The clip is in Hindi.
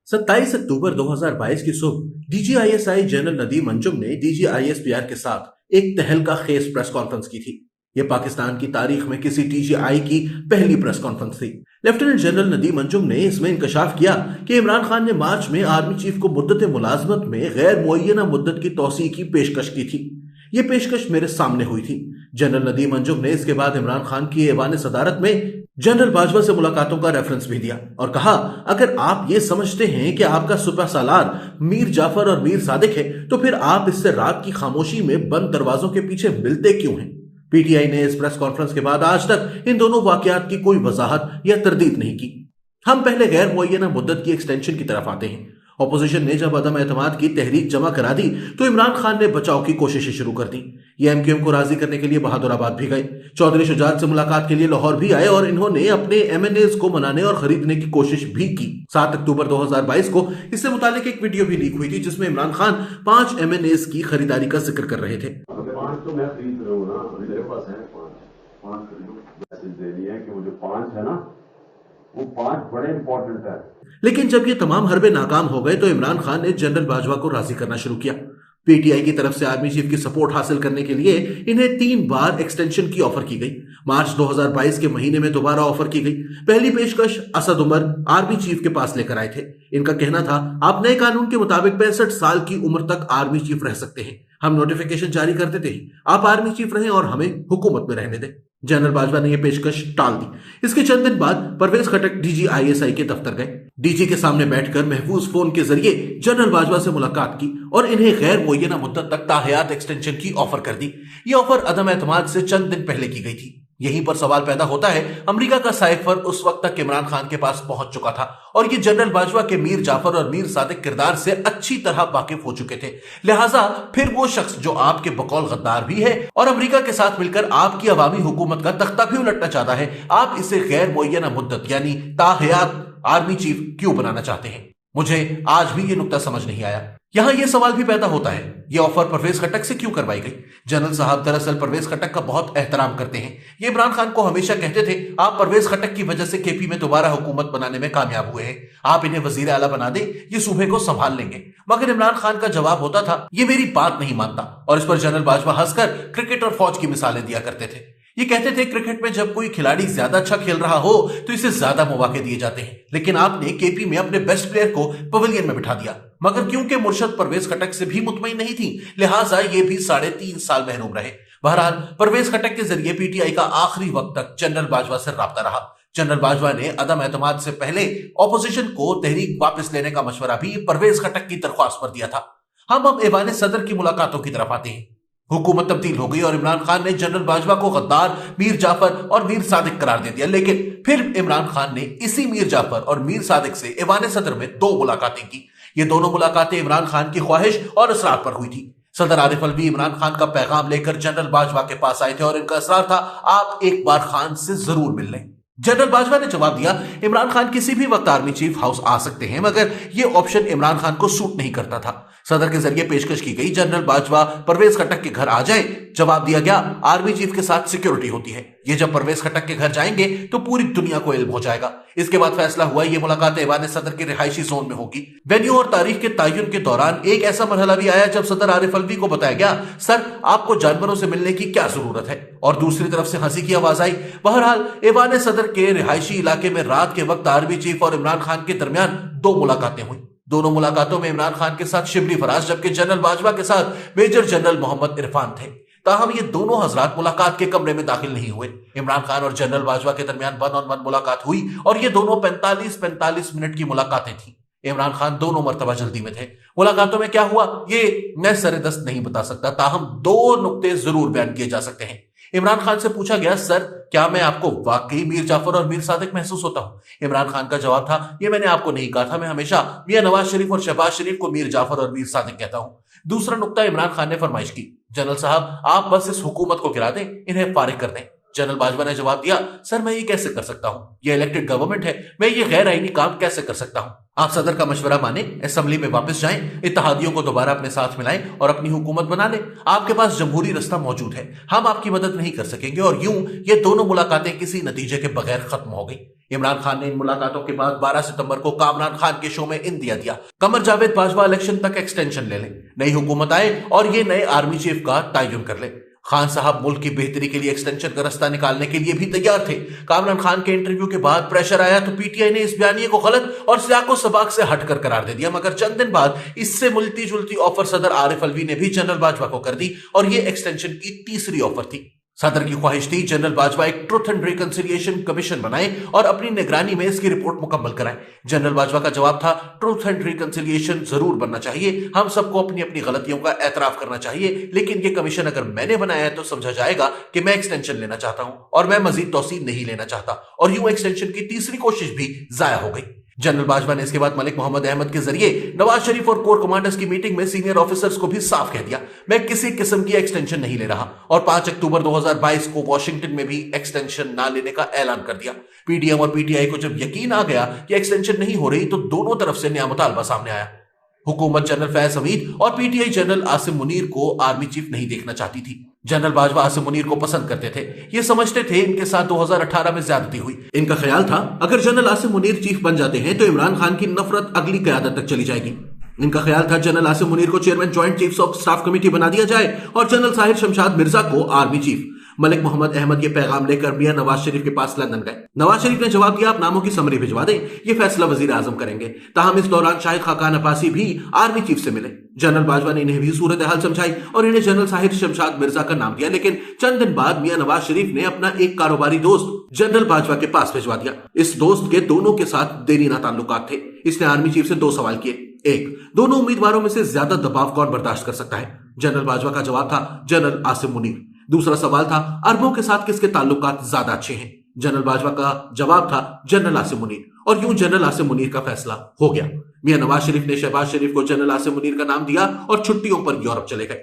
27 अक्टूबर 2022 की सुबह डीजीआईएसआई जनरल नदीम अंजुम ने डीजीआईएसपीआर के साथ एक तहलका खेज प्रेस कॉन्फ्रेंस की थी। यह पाकिस्तान की तारीख में किसी डीजीआई की पहली प्रेस कॉन्फ्रेंस थी। लेफ्टिनेंट जनरल नदीम अंजुम ने इसमें इंकशाफ किया कि इमरान खान ने मार्च में आर्मी चीफ को मुद्दत मुलाजमत में गैर मुअय्यना मुद्दत की तौसीह की पेशकश की थी। ये पेशकश मेरे सामने हुई थी। जनरल नदीम अंजुम ने इसके बाद इमरान खान की ऐवान सदारत में जनरल बाजवा से मुलाकातों का रेफरेंस भी दिया और कहा, अगर आप ये समझते हैं कि आपका सुपह सालार मीर जाफर और मीर सादिक है तो फिर आप इससे रात की खामोशी में बंद दरवाजों के पीछे मिलते क्यों हैं? पीटीआई ने इस प्रेस कॉन्फ्रेंस के बाद आज तक इन दोनों वाकयात की कोई वजाहत या तरदीद नहीं की। हम पहले गैर मुअय्यना मुद्दत की एक्सटेंशन की तरफ आते हैं। ऑपोजिशन ने जब अदम एतमाद की तहरीक जमा करा दी तो इमरान खान ने बचाव की कोशिशें शुरू कर दी। ये एमक्यूएम को राजी करने के लिए बहादुराबाद भी गए, चौधरी शुजात से मुलाकात के लिए लाहौर भी आए और इन्होंने अपने एमएनएस को मनाने और खरीदने की कोशिश भी की। 7 अक्टूबर 2022 को इससे मुतालिक एक वीडियो भी लीक हुई थी जिसमें इमरान खान 5 एमएनएस की खरीदारी का जिक्र कर रहे थे। 5 तो मैं खरीद रहा हूँ ना, मेरे पास है 5 खरीदो देनी है कि वो जो 5 है ना वो 5 बड़े इंपॉर्टेंट है। लेकिन जब ये तमाम हरबे नाकाम हो गए तो इमरान खान ने जनरल बाजवा को राजी करना शुरू किया। पीटीआई की तरफ से आर्मी चीफ की सपोर्ट हासिल करने के लिए इन्हें 3 बार एक्सटेंशन की ऑफर की गई। मार्च 2022 के महीने में दोबारा ऑफर की गई। पहली पेशकश असद उमर आर्मी चीफ के पास लेकर आए थे। इनका कहना था, आप नए कानून के मुताबिक 65 साल की उम्र तक आर्मी चीफ रह सकते हैं। हम नोटिफिकेशन जारी कर देते हैं, आप आर्मी चीफ रहें और हमें हुकूमत में रहने दें। जनरल बाजवा ने यह पेशकश टाल दी। इसके चंद दिन बाद परवेज खटक डीजीआईएसआई के दफ्तर गए। डीजी के सामने बैठकर महफूज फोन के जरिए जनरल बाजवा से मुलाकात की और इन्हें गैर मुअय्यना मुद्दत तक ताहयात एक्सटेंशन की ऑफर कर दी। यह ऑफर अदम एतमाद से चंद दिन पहले की गई थी। यहीं पर सवाल पैदा होता है, अमेरिका का साइफर उस वक्त तक इमरान खान के पास पहुंच चुका था और ये जनरल बाजवा के मीर जाफर और मीर सादिक किरदार से अच्छी तरह वाकिफ हो चुके थे। लिहाजा फिर वो शख्स जो आपके बकौल गद्दार भी है और अमेरिका के साथ मिलकर आपकी अवामी हुकूमत का तख्ता भी उलटना चाहता है, आप इसे गैर मुअय्यना मुद्दत यानी ताहयात आर्मी चीफ क्यों बनाना चाहते हैं? मुझे आज भी ये नुक्ता समझ नहीं आया। यहां यह सवाल भी पैदा होता है, यह ऑफर परवेज खटक से क्यों करवाई गई? जनरल साहब दरअसल परवेज खटक का बहुत एहतराम करते हैं। ये इमरान खान को हमेशा कहते थे, आप परवेज खटक की वजह से केपी में दोबारा हुकूमत बनाने में कामयाब हुए हैं, आप इन्हें वजीर आला बना दें, ये सूबे को संभाल लेंगे। मगर इमरान खान का जवाब होता था, ये मेरी बात नहीं मानता। और इस पर जनरल बाजवा हंसकर क्रिकेट और फौज की मिसालें दिया करते थे। ये कहते थे, क्रिकेट में जब कोई खिलाड़ी ज्यादा अच्छा खेल रहा हो तो इसे ज्यादा मौके दिए जाते हैं, लेकिन आपने केपी में अपने बेस्ट प्लेयर को पवेलियन में बिठा दिया। मगर क्योंकि मुर्शद परवेज खटक से भी मुतमईन नहीं थी, लिहाजा ये भी 3.5 साल महरूम रहे। बहरहाल परवेज खटक के जरिए पीटीआई का आखिरी वक्त तक जनरल बाजवा से राब्ता रहा। जनरल बाजवा ने अदम एतमाद से पहले ऑपोजिशन को तहरीक वापस लेने का मशवरा भी परवेज खटक की दरख्वास्त पर दिया था। हम अब ऐवान सदर की मुलाकातों की तरफ आते हैं। हुकूमत तब्दील हो गई और इमरान खान ने जनरल बाजवा को गद्दार, मीर जाफर और मीर सादिक करार दे दिया। लेकिन फिर इमरान खान ने इसी मीर जाफर और मीर सादिक से ऐवान सदर में 2 मुलाकातें की। ये दोनों मुलाकातें इमरान खान की ख्वाहिश और असरार पर हुई थी। सदर आरिफ अलवी इमरान खान का पैगाम लेकर जनरल बाजवा के पास आए थे और इनका असरार था, आप एक बार खान से जरूर मिल लें। जनरल बाजवा ने जवाब दिया, इमरान खान किसी भी वक्त आर्मी चीफ हाउस आ सकते हैं, मगर यह ऑप्शन इमरान खान को सूट नहीं करता था। सदर के जरिए पेशकश की गई, जनरल बाजवा परवेज खटक के घर आ जाए। जवाब दिया गया, आर्मी चीफ के साथ सिक्योरिटी होती है, ये जब परवेज खटक के घर जाएंगे तो पूरी दुनिया को इल्म हो जाएगा। इसके बाद फैसला हुआ, ये मुलाकात ऐवान सदर के रिहायशी जोन में होगी। वेन्यू और तारीख के तयन के दौरान एक ऐसा मरहला भी आया जब सदर आरिफ अलवी को बताया गया, सर आपको जानवरों से मिलने की क्या जरूरत है? और दूसरी तरफ से हंसी की आवाज आई। बहरहाल ऐवान सदर के रिहायशी इलाके में रात के वक्त आर्मी चीफ और इमरान खान के दरमियान 2 मुलाकातें हुई। दोनों मुलाकातों में इमरान खान के साथ शिबली फराज जबकि जनरल बाजवा के साथ मेजर जनरल मोहम्मद इरफान थे। ताहम ये दोनों हजरात मुलाकात के कमरे में दाखिल नहीं हुए। इमरान खान और जनरल बाजवा के दरमियान 1-on-1 मुलाकात हुई और ये दोनों 45-45 मिनट की मुलाकातें थी। इमरान खान दोनों मर्तबा जल्दी में थे। मुलाकातों में क्या हुआ ये मैं सरेदस्त नहीं बता सकता, ताहम 2 नुक्ते जरूर बयान किए जा सकते हैं। इमरान खान से पूछा गया, सर क्या मैं आपको वाकई मीर जाफर और मीर सादिक महसूस होता हूं? इमरान खान का जवाब था, ये मैंने आपको नहीं कहा था, मैं हमेशा मियां नवाज शरीफ और शहबाज शरीफ को मीर जाफर और मीर सादिक कहता हूं। दूसरा नुक्ता इमरान खान ने फरमाइश की, जनरल साहब आप बस इस हुकूमत को गिरा दें, इन्हें फारिग कर दें। जनरल बाजवा ने जवाब दिया, सर मैं ये कैसे कर सकता हूं, ये इलेक्टेड गवर्नमेंट है, मैं ये गैर आईनी काम कैसे कर सकता हूं। आप सदर का मशवरा माने, असेंबली में वापस जाएं, इत्तेहादियों को दोबारा अपने साथ मिलाएं और अपनी हुकूमत बना लें। आपके पास जमहूरी रास्ता मौजूद है, हम आपकी मदद नहीं कर सकेंगे। और यूं ये दोनों मुलाकातें किसी नतीजे के बगैर खत्म हो गई। इमरान खान ने इन मुलाकातों के बाद 12 सितंबर को कामरान खान के शो में इंदिया दिया, कमर जावेद बाजवा इलेक्शन तक एक्सटेंशन ले लें, नई हुकूमत आए और ये नए आर्मी चीफ का तयन कर ले। खान साहब मुल्क की बेहतरी के लिए एक्सटेंशन का रास्ता निकालने के लिए भी तैयार थे। कामरान खान के इंटरव्यू के बाद प्रेशर आया तो पीटीआई ने इस बयानिए को गलत और सियाको सबाक से हटकर करार दे दिया। मगर चंद दिन बाद इससे मिलती जुलती ऑफर सदर आरिफ अलवी ने भी जनरल बाजवा को कर दी और यह एक्सटेंशन की तीसरी ऑफर थी। सदर की ख्वाहिश थी जनरल बाजवा एक ट्रुथ एंड रिकंसिलिएशन कमीशन बनाए और अपनी निगरानी में इसकी रिपोर्ट मुकम्मल कराए। जनरल बाजवा का जवाब था, ट्रुथ एंड रिकंसिलिएशन जरूर बनना चाहिए, हम सबको अपनी अपनी गलतियों का एतराफ करना चाहिए, लेकिन ये कमीशन अगर मैंने बनाया है तो समझा जाएगा कि मैं एक्सटेंशन लेना चाहता हूं और मैं मजीद तौसील नहीं लेना चाहता। और यूं एक्सटेंशन की तीसरी कोशिश भी जाया हो गई। जनरल बाजवा ने इसके बाद मलिक मोहम्मद अहमद के जरिए नवाज शरीफ और कोर कमांडर्स की मीटिंग में सीनियर ऑफिसर्स को भी साफ कह दिया, मैं किसी किस्म की एक्सटेंशन नहीं ले रहा। और 5 अक्टूबर 2022 को वॉशिंगटन में भी एक्सटेंशन ना लेने का ऐलान कर दिया। पीडीएम और पीटीआई को जब यकीन आ गया कि एक्सटेंशन नहीं हो रही तो दोनों तरफ से नया मुतालबा सामने आया। हुकूमत जनरल फैज हमीद और पीटीआई जनरल आसिम मुनीर को आर्मी चीफ नहीं देखना चाहती थी। जनरल बाजवा आसिम मुनीर को पसंद करते थे, ये समझते थे इनके साथ 2018 में ज्यादती हुई। इनका ख्याल था अगर जनरल आसिम मुनीर चीफ बन जाते हैं तो इमरान खान की नफरत अगली क़यादत तक चली जाएगी। इनका ख्याल था जनरल आसिम मुनीर को chairman joint chiefs of staff committee बना दिया जाए और जनरल साहिर शमशाद मिर्जा को आर्मी चीफ। मलिक मोहम्मद अहमद ये पैगाम लेकर मियां नवाज शरीफ के पास लंदन गए। नवाज शरीफ ने जवाब दिया, आप नामों की समरी भिजवा दें, ये फैसला वजीर आजम करेंगे। ताहम इस दौरान शाहिद खाकान अब्बासी भी आर्मी चीफ से मिले। जनरल बाजवा ने इन्हें भी सूरत हाल समझाई और इन्हें जनरल साहिर शमशाद मिर्जा का नाम दिया। लेकिन चंद दिन बाद मियां नवाज शरीफ ने अपना एक कारोबारी दोस्त जनरल बाजवा के पास भिजवा दिया। इस दोस्त के दोनों के साथ देरीना ताल्लुकात थे। इसने आर्मी चीफ से 2 सवाल किए। एक, दोनों उम्मीदवारों में से ज्यादा दबाव कौन बर्दाश्त कर सकता है? जनरल बाजवा का जवाब था जनरल आसिम मुनीर। दूसरा सवाल था, अरबों के साथ किसके ताल्लुकात ज्यादा अच्छे हैं? जनरल बाजवा का जवाब था जनरल आसिम मुनीर। और यूं जनरल आसिम मुनीर का फैसला हो गया। मियां नवाज शरीफ ने शहबाज शरीफ को जनरल आसिम मुनीर का नाम दिया और छुट्टियों पर यूरोप चले गए।